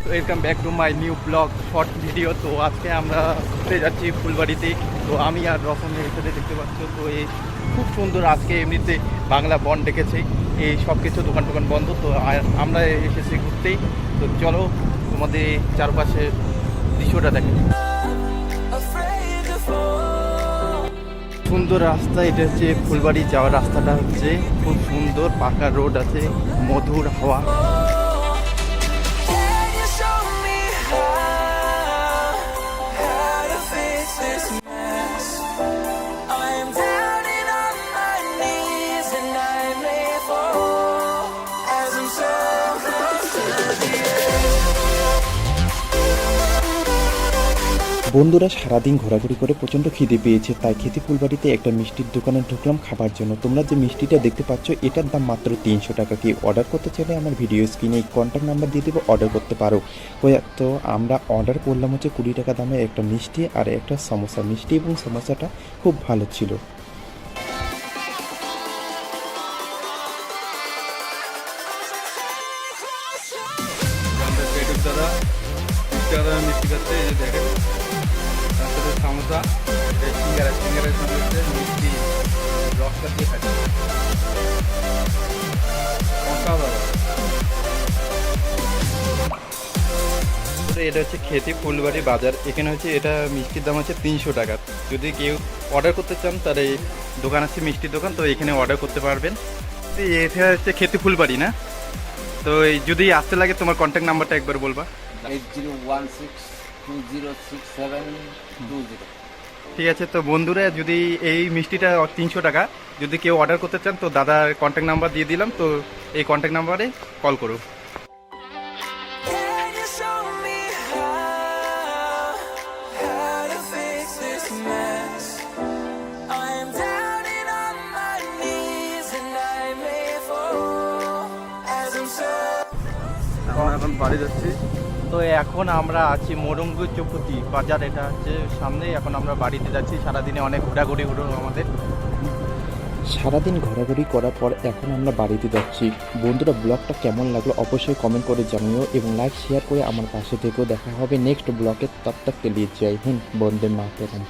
Welcome back to my new blog short video. তো আজকে আমরা ঘুরতে যাচ্ছি ফুলবাড়িতে। তো আমি আর রসমের সাথে দেখতে পাচ্ছ, তো এই খুব সুন্দর আজকে এমনিতে বাংলা বন ডেকেছে, এই সব কিছু দোকান টোকান বন্ধ। তো আমরা এসেছি ঘুরতেই। তো চলো তোমাদের চারপাশে দৃশ্যটা দেখি। সুন্দর রাস্তা, এটা হচ্ছে ফুলবাড়ি যাওয়ার রাস্তাটা, হচ্ছে খুব সুন্দর পাকা রোড আছে, মধুর হাওয়া। বন্ধুরা সারাদিন ঘোরাঘুরি করে প্রচণ্ড খিদে পেয়েছে, তাই খেতে ফুলবাড়িতে একটা মিষ্টির দোকানে ঢুকলাম খাবার জন্য। তোমরা যে মিষ্টিটা দেখতে পাচ্ছ এটার দাম মাত্র 300 টাকা। কি অর্ডার করতে চাইলে আমার ভিডিও স্ক্রিনে কন্ট্যাক্ট নাম্বার দিয়ে দেবো, অর্ডার করতে পারো। তো আমরা অর্ডার করলাম হচ্ছে 20 টাকা দামের একটা মিষ্টি আর একটা সমোসা। মিষ্টি এবং সমোসাটা খুব ভালো ছিল। মিষ্টি খাচ্ছে, এই যে দেখেন, তারপরে সমোসা, সিঙ্গারের সঙ্গে হচ্ছে মিষ্টি রসটা দিয়ে খাচ্ছে। এটা হচ্ছে খেতে ফুলবাড়ি বাজার। এখানে হচ্ছে এটা মিষ্টির দাম হচ্ছে 300 টাকা। যদি কেউ অর্ডার করতে চান তার এই দোকান আছে, মিষ্টির দোকান, তো এখানে অর্ডার করতে পারবেন। তো এটা হচ্ছে খেতে ফুলবাড়ি না? তো এই যদি আসতে লাগে তোমার কন্ট্যাক্ট নাম্বারটা একবার বলবা। 8016206720। ঠিক আছে। তো বন্ধুরা, যদি এই মিষ্টিটা 300 টাকা, যদি কেউ অর্ডার করতে চান তো দাদার কন্ট্যাক্ট নাম্বার দিয়ে দিলাম, তো এই কন্ট্যাক্ট নাম্বারে কল করো। এখন বাড়ি যাচ্ছি। তো এখন আমরা আছি মোরঙ্গ চৌপতি বাজার, এটা হচ্ছে সামনে। এখন আমরা বাড়িতে যাচ্ছি। সারাদিনে অনেক ঘোরাঘুরি হলো আমাদের। সারাদিন ঘোরাঘুরি করার পর এখন আমরা বাড়িতে যাচ্ছি। বন্ধুরা ব্লগটা কেমন লাগলো অবশ্যই কমেন্ট করে জানিও এবং লাইক শেয়ার করে আমার পাশে থেকেও। দেখা হবে নেক্সট ব্লগে। তব তক के लिए जय हिंद, वंदे मातरम।